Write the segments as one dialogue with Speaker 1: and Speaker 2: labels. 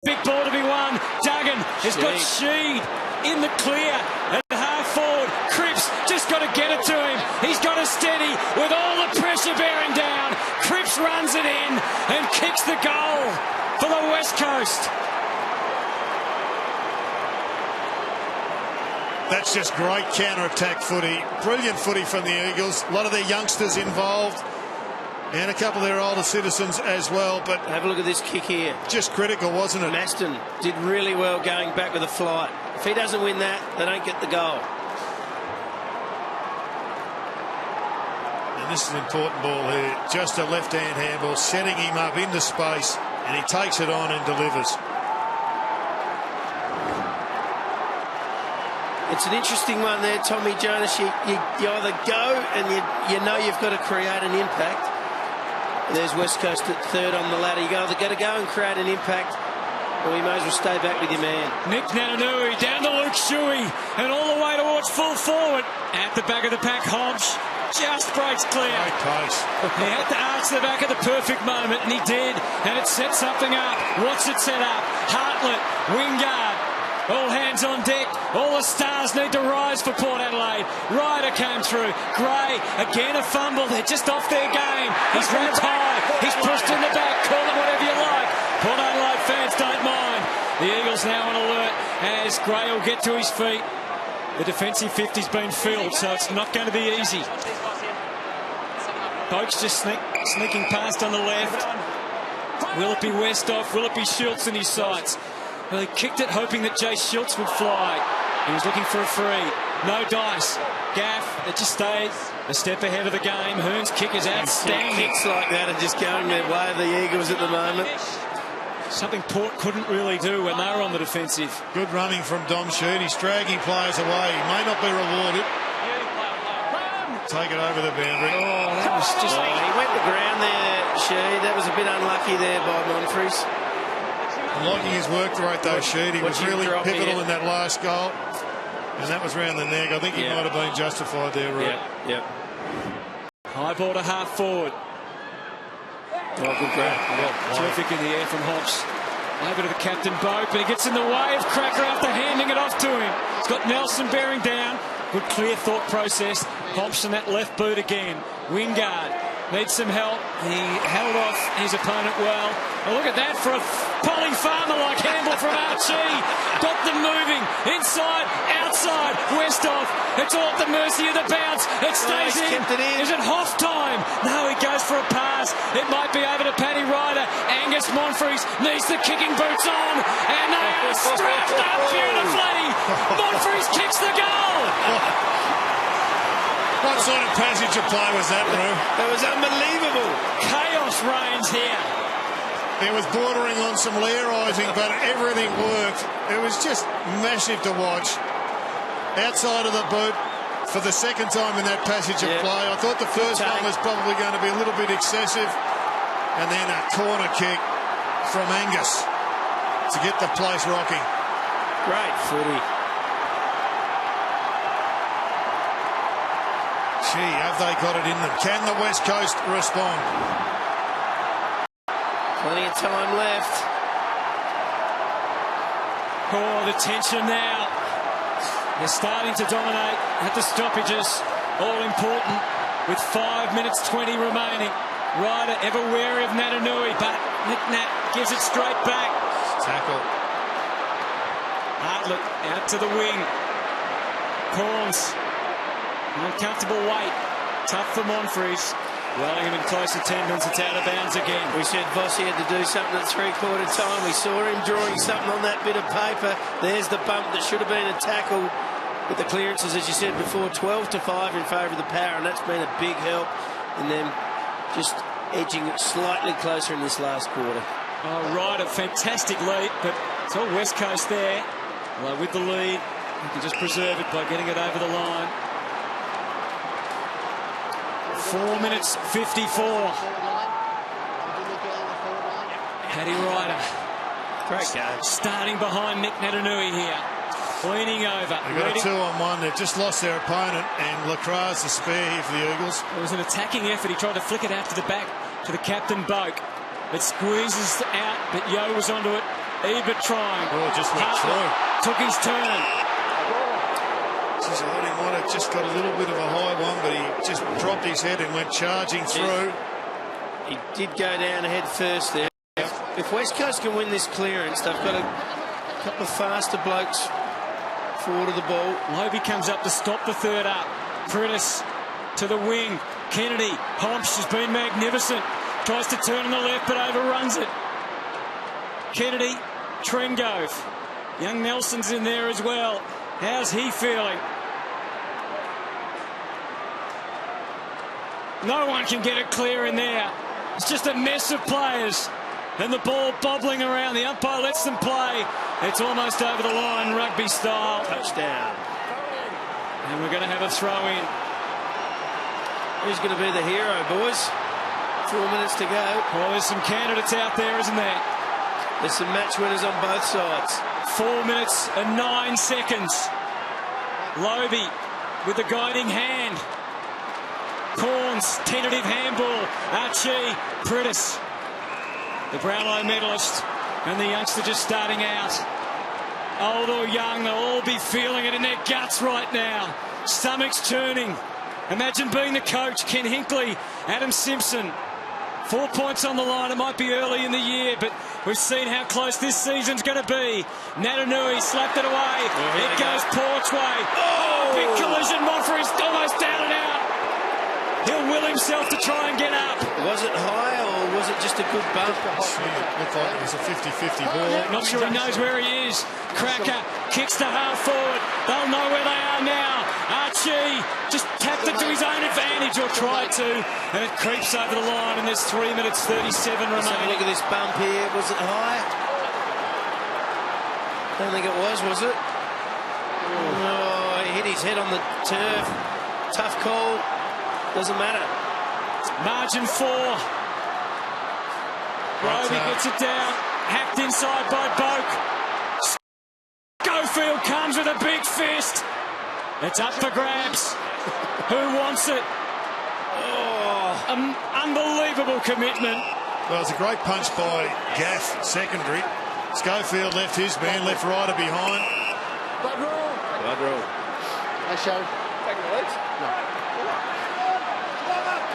Speaker 1: Big ball to be won. Duggan has got Sheed in the clear at half forward. Cripps just got to get it to him. He's got a steady with all the pressure bearing down. Cripps runs it in and kicks the goal for the West Coast.
Speaker 2: That's just great counter-attack footy. Brilliant footy from the Eagles. A lot of their youngsters involved. And a couple of their older citizens as well. But
Speaker 3: have a look at this kick here.
Speaker 2: Just critical, wasn't it?
Speaker 3: Maston did really well going back with a flight. If he doesn't win that, they don't get the goal.
Speaker 2: And this is an important ball here. Just a left-hand handball, setting him up into space. And he takes it on and delivers.
Speaker 3: It's an interesting one there, Tommy Jonas. You either go and you know you've got to create an impact. There's West Coast at third on the ladder. You either got to go and create an impact, or you may as well stay back with your man.
Speaker 1: Nick Nananui down to Luke Shuey and all the way towards full forward. At the back of the pack, Hodge just breaks clear.
Speaker 2: Great pace.
Speaker 1: He had to arch the back at the perfect moment, and he did. And it set something up. What's it set up? Hartlett, Wingard. All hands on deck. All the stars need to rise for Port Adelaide. Ryder came through. Gray, again a fumble. They're just off their game. He's run high. He's pushed in the back. Call it whatever you like. Port Adelaide fans don't mind. The Eagles now on alert as Gray will get to his feet. The defensive 50's been filled, so it's not going to be easy. Boak's just sneaking past on the left. Will it be Westhoff? Will it be Schultz in his sights? Well, he kicked it hoping that Jay Schultz would fly. He was looking for a free. No dice. Gaff, it just stays a step ahead of the game. Hearn's kick is outstanding.
Speaker 3: Kicks like that are just going their way of the Eagles at the moment.
Speaker 1: Something Port couldn't really do when they were on the defensive.
Speaker 2: Good running from Dom Sheed. He's dragging players away. He may not be rewarded. Take it over the boundary.
Speaker 1: Oh, that was just...
Speaker 3: he went the ground there, Sheed. That was a bit unlucky there by Monfries.
Speaker 2: Liking his work rate though, Sheed. He was really pivotal in that last goal. And that was round the neck. I think he might have been justified there, right?
Speaker 3: Yep.
Speaker 1: High ball to half forward.
Speaker 3: Oh, good grab.
Speaker 1: Terrific in the air from Hobbs. Over to the captain, Boak, but he gets in the way of Cracker after handing it off to him. He's got Nelson bearing down. Good clear thought process. Hobson that left boot again. Wingard needs some help. He held off his opponent well. Oh, look at that for a Polly Farmer like handball from Archie. Got them moving inside, outside. Westhoff. It's all at the mercy of the bounce. It stays in. Is it Hoff time? No, he goes for a pass. It might be over to Paddy Ryder. Angus Monfries needs the kicking boots on. And they are strapped up beautifully. Monfries kicks the goal.
Speaker 2: What sort of passage of play was that, Roo?
Speaker 3: That was unbelievable.
Speaker 1: Chaos reigns here.
Speaker 2: It was bordering on some Learising, but everything worked. It was just massive to watch. Outside of the boot for the second time in that passage of play. I thought the first one was probably going to be a little bit excessive. And then a corner kick from Angus to get the place rocking.
Speaker 3: Great footy.
Speaker 2: Gee, have they got it in them? Can the West Coast respond?
Speaker 3: Plenty of time left.
Speaker 1: Oh, the tension now. They're starting to dominate at the stoppages. All important with 5 minutes 20 remaining. Ryder ever wary of Natanui, but Nick Nat gives it straight back.
Speaker 2: Tackle.
Speaker 1: Hartlett out to the wing. Corns. Uncomfortable weight. Tough for Monfries. Wellingham in close attendance. It's out of bounds again.
Speaker 3: We said Vossi had to do something at three-quarter time. We saw him drawing something on that bit of paper. There's the bump that should have been a tackle. But the clearances, as you said before, 12-5 in favour of the Power, and that's been a big help in them just edging slightly closer in this last quarter.
Speaker 1: Oh, right, a fantastic lead, but it's all West Coast there. Well, with the lead, you can just preserve it by getting it over the line. 4 minutes 54. Paddy Ryder.
Speaker 3: Great game.
Speaker 1: Starting behind Nick Natanui here. Leaning over.
Speaker 2: They've got a 2-on-1. They've just lost their opponent, and Lacroix's the spare here for the Eagles.
Speaker 1: It was an attacking effort. He tried to flick it out to the back to the captain, Boak. It squeezes out, but Yo was onto it. Ebert trying.
Speaker 2: Oh, just went through.
Speaker 1: Took his turn.
Speaker 2: Geez, I thought he might have just got a little bit of a high one, but he just dropped his head and went charging through.
Speaker 3: He did go down head first there. If West Coast can win this clearance, they've got a couple of faster blokes forward of the ball.
Speaker 1: Lobie comes up to stop the third up. Prentice to the wing. Kennedy. Homps has been magnificent. Tries to turn on the left but overruns it. Kennedy. Trengove. Young Nelson's in there as well. How's he feeling? No one can get it clear in there. It's just a mess of players. And the ball bobbling around. The umpire lets them play. It's almost over the line, rugby style.
Speaker 3: Touchdown.
Speaker 1: And we're going to have a throw in.
Speaker 3: Who's going to be the hero, boys? 4 minutes to go.
Speaker 1: Well, there's some candidates out there, isn't there?
Speaker 3: There's some match winners on both sides.
Speaker 1: 4 minutes and 9 seconds. Lobie with the guiding hand. Corns, tentative handball. Archie, Prentice. The Brownlow medalist and the youngster just starting out. Old or young, they'll all be feeling it in their guts right now. Stomachs churning. Imagine being the coach, Ken Hinkley, Adam Simpson. 4 points on the line. It might be early in the year, but we've seen how close this season's going to be. Natanui slapped it away. It goes Port's way. Oh, big collision. Monfrey's almost down and out. He'll will himself to try and get up.
Speaker 3: Was it high or was it just a good bump?
Speaker 2: It looked like it was a 50-50 ball.
Speaker 1: Not sure he knows where he is. Cracker kicks to half forward. They'll know where they are now. Archie just tapped it to his own advantage, or tried to, and it creeps over the line, and there's 3 minutes 37 remaining.
Speaker 3: Let's have a look at this bump here. Was it high? I don't think it was it? Oh, he hit his head on the turf. Tough call. Doesn't matter.
Speaker 1: Margin 4. Roby gets it down. Hacked inside by Boak. Schofield comes with a big fist. It's up for grabs. Who wants it? Oh, unbelievable commitment.
Speaker 2: Well, it's a great punch by Gaff, secondary. Schofield left his man, left Ryder behind.
Speaker 4: Blood roll. I show. Taking the legs? No.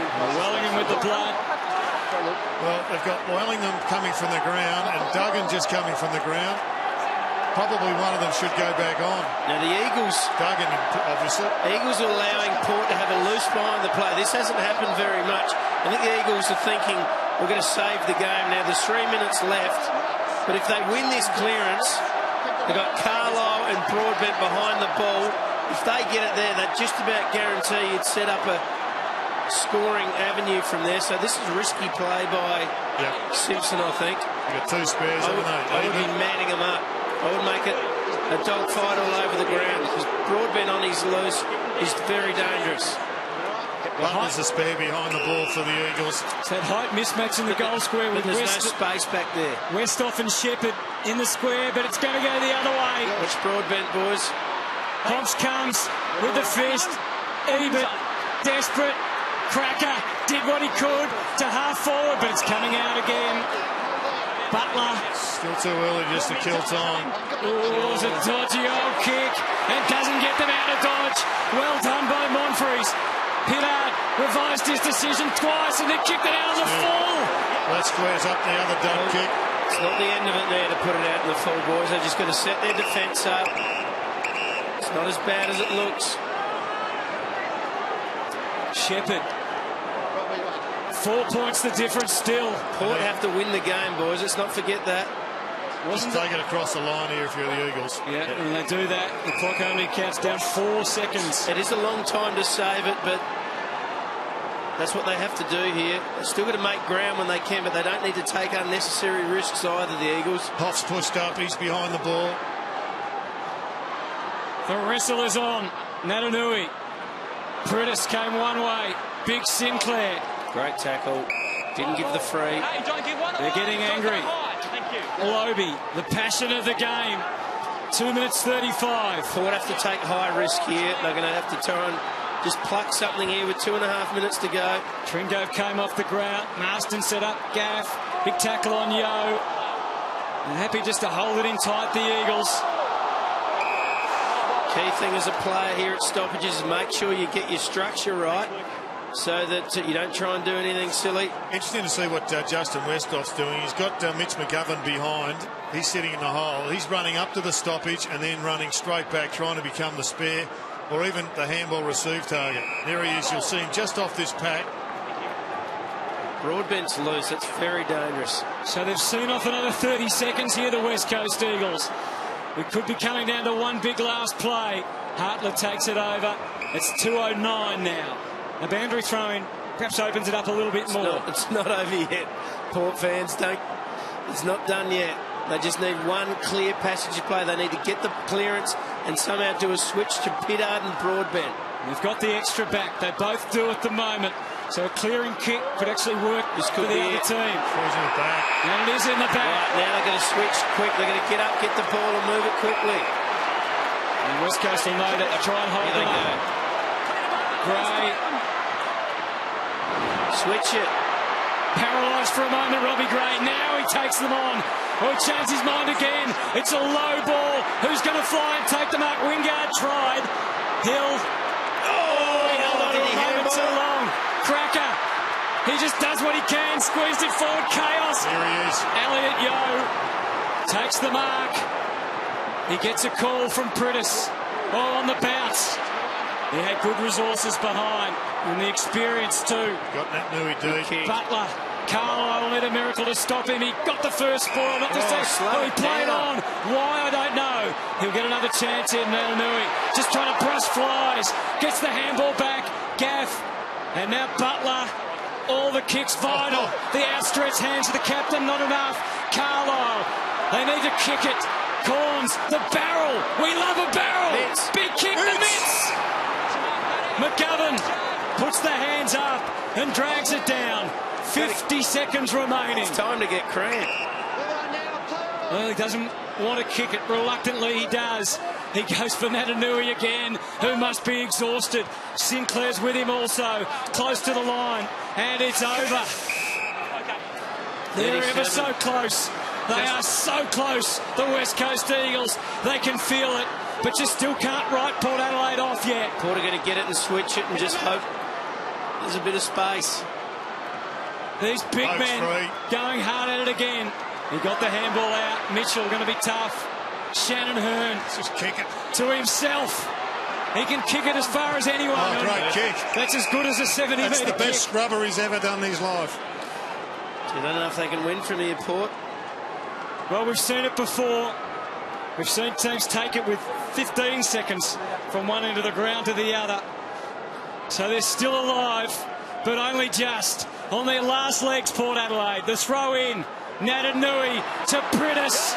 Speaker 1: Wellingham with the blood.
Speaker 2: Well, they've got Wellingham coming from the ground and Duggan just coming from the ground. Probably one of them should go back on.
Speaker 3: Now the Eagles...
Speaker 2: Duggan, obviously.
Speaker 3: Eagles are allowing Port to have a loose behind the play. This hasn't happened very much. I think the Eagles are thinking, we're going to save the game. Now there's 3 minutes left. But if they win this clearance, they've got Carlisle and Broadbent behind the ball. If they get it there, that just about guarantee you'd set up a scoring avenue from there. So this is risky play by Simpson, I think.
Speaker 2: You've got two spares, haven't they?
Speaker 3: I would be manning them up. I would make it a dogfight all over the ground, because Broadbent on his loose is very dangerous.
Speaker 2: Butler's a spare behind the ball for the Eagles.
Speaker 1: It's that height mismatch in the goal square with
Speaker 3: there's
Speaker 1: West.
Speaker 3: no space back there.
Speaker 1: Westhoff and Shepherd in the square, but it's going to go the other way.
Speaker 3: Watch Broadbent, boys.
Speaker 1: Hobbs comes with the fist. Ebert, desperate. Cracker did what he could to half forward, but it's coming out again. Butler.
Speaker 2: Still too early just to kill time.
Speaker 1: Oh, it's a dodgy old kick and doesn't get them out of dodge. Well done by Monfries. Pittard revised his decision twice and then kicked it out of the full.
Speaker 2: That squares up the other dump kick.
Speaker 3: It's not the end of it there to put it out in the full, boys. They're just going to set their defence up. It's not as bad as it looks.
Speaker 1: Shepherd. 4 points the difference still.
Speaker 3: Port have to win the game, boys. Let's not forget that.
Speaker 2: Just take it across the line here if you're the Eagles.
Speaker 1: Yeah, and they do that. The clock only counts down 4 seconds.
Speaker 3: It is a long time to save it, but that's what they have to do here. They're still got to make ground when they can, but they don't need to take unnecessary risks either, the Eagles.
Speaker 2: Hoff's pushed up. He's behind the ball.
Speaker 1: The wrestle is on. Natanui. Prentice came one way. Big Sinclair.
Speaker 3: Great tackle. Didn't give the free.
Speaker 1: They're getting angry. Lobie, the passion of the game. 2 minutes 35.
Speaker 3: Port have to take high risk here. They're going to have to try and just pluck something here with 2.5 minutes to go.
Speaker 1: Trengove came off the ground. Marston set up Gaff. Big tackle on Yo. And happy just to hold it in tight, the Eagles.
Speaker 3: Key thing as a player here at stoppages is make sure you get your structure right so that you don't try and do anything silly.
Speaker 2: Interesting to see what Justin Westhoff's doing. He's got Mitch McGovern behind. He's sitting in the hole. He's running up to the stoppage and then running straight back, trying to become the spare or even the handball receive target. There he is. You'll see him just off this pack.
Speaker 3: Broadbent's loose. It's very dangerous.
Speaker 1: So they've seen off another 30 seconds here, the West Coast Eagles. We could be coming down to one big last play. Hartlett takes it over. It's 2:09 now. The boundary throw-in perhaps opens it up a little bit more.
Speaker 3: It's not over yet. Port fans don't. It's not done yet. They just need one clear passage of play. They need to get the clearance and somehow do a switch to Pittard and Broadbent.
Speaker 1: They've got the extra back. They both do at the moment. So a clearing kick could actually work for the other team. And it is in the back.
Speaker 3: Right, now they're going to switch quick. They're going to get up, get the ball and move it quickly.
Speaker 1: And West Coast will know that to try and hold them up. Gray.
Speaker 3: Switch it.
Speaker 1: Paralysed for a moment, Robbie Gray. Now he takes them on. Oh, he changed his mind again. It's a low ball. Who's going to fly and take them up? Wingard tried. Hill.
Speaker 3: He held on to the handball.
Speaker 1: Too long. Cracker. He just does what he can. Squeezed it forward. Chaos.
Speaker 2: There he is.
Speaker 1: Elliot Yeo takes the mark. He gets a call from Pritis. Oh, on the bounce. He had good resources behind and the experience too.
Speaker 2: Got that Nui deep.
Speaker 1: Butler. Carlisle need a miracle to stop him. He got the first ball, not the second. Oh, he played on. Why, I don't know. He'll get another chance in, Natanui. Just trying to brush flies. Gets the handball back. Gaff. And now Butler. All the kicks vital. The outstretched hands of the captain, not enough. Carlisle. They need to kick it. Corns. The barrel. We love a barrel.
Speaker 3: Mitts.
Speaker 1: Big kick. The mitts. McGovern puts the hands up and drags it down. 50 seconds remaining.
Speaker 3: It's time to get cramped.
Speaker 1: Well, he doesn't want to kick it. Reluctantly, he does. He goes for Natanui again, who must be exhausted. Sinclair's with him also, close to the line. And it's over. They're ever so close. They are so close, the West Coast Eagles. They can feel it, but just still can't write Port Adelaide off yet.
Speaker 3: Port are going to get it and switch it and just hope there's a bit of space.
Speaker 1: These big men going hard at it again. He got the handball out. Mitchell going to be tough. Shannon Hearn.
Speaker 2: Just kick it.
Speaker 1: To himself. He can kick it as far as anyone.
Speaker 2: Oh, great kick.
Speaker 1: That's as good as a 70-metre kick.
Speaker 2: That's the best scrubber he's ever done in his life.
Speaker 3: I don't know if they can win from here, Port.
Speaker 1: Well, we've seen it before. We've seen teams take it with 15 seconds from one end of the ground to the other. So they're still alive, but only just. On their last legs, Port Adelaide. The throw in. Natanui to Pritis.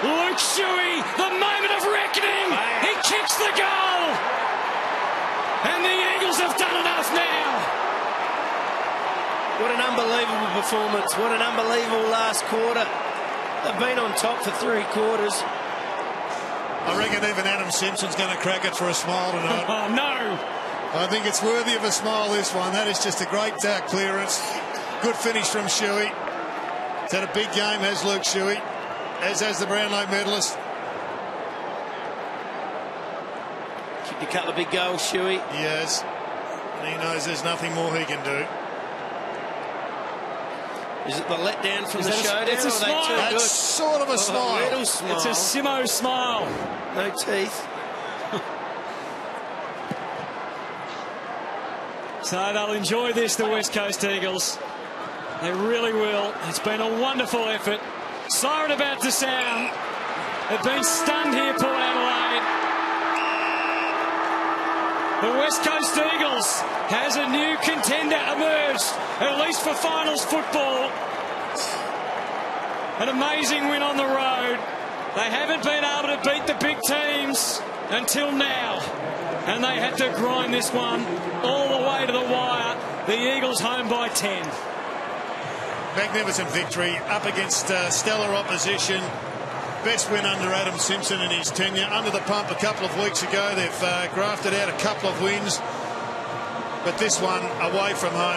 Speaker 1: Luke Shuey, the moment of reckoning. He kicks the goal. And the Eagles have done enough now.
Speaker 3: What an unbelievable performance. What an unbelievable last quarter. They've been on top for 3 quarters.
Speaker 2: I reckon even Adam Simpson's going to crack it for a smile tonight.
Speaker 1: Oh, no.
Speaker 2: I think it's worthy of a smile, this one. That is just a great clearance. Good finish from Shuey. He's had a big game, has Luke Shuey, as has the Brownlow medalist.
Speaker 3: Kicked a couple of big goals, Shuey.
Speaker 2: He has. And he knows there's nothing more he can do.
Speaker 3: Is it the letdown from the showdown?
Speaker 1: It's a smile.
Speaker 2: That's sort of a smile.
Speaker 3: A little smile.
Speaker 1: It's a Simo smile.
Speaker 3: No teeth.
Speaker 1: So they'll enjoy this, the West Coast Eagles. They really will. It's been a wonderful effort. Siren about to sound. They've been stunned here, Port Adelaide. The West Coast Eagles has a new contender emerged, at least for finals football. An amazing win on the road. They haven't been able to beat the big teams until now. And they had to grind this one all the way to the wire. The Eagles home by 10.
Speaker 2: Magnificent victory up against stellar opposition. Best win under Adam Simpson in his tenure. Under the pump a couple of weeks ago. They've grafted out a couple of wins. But this one away from home.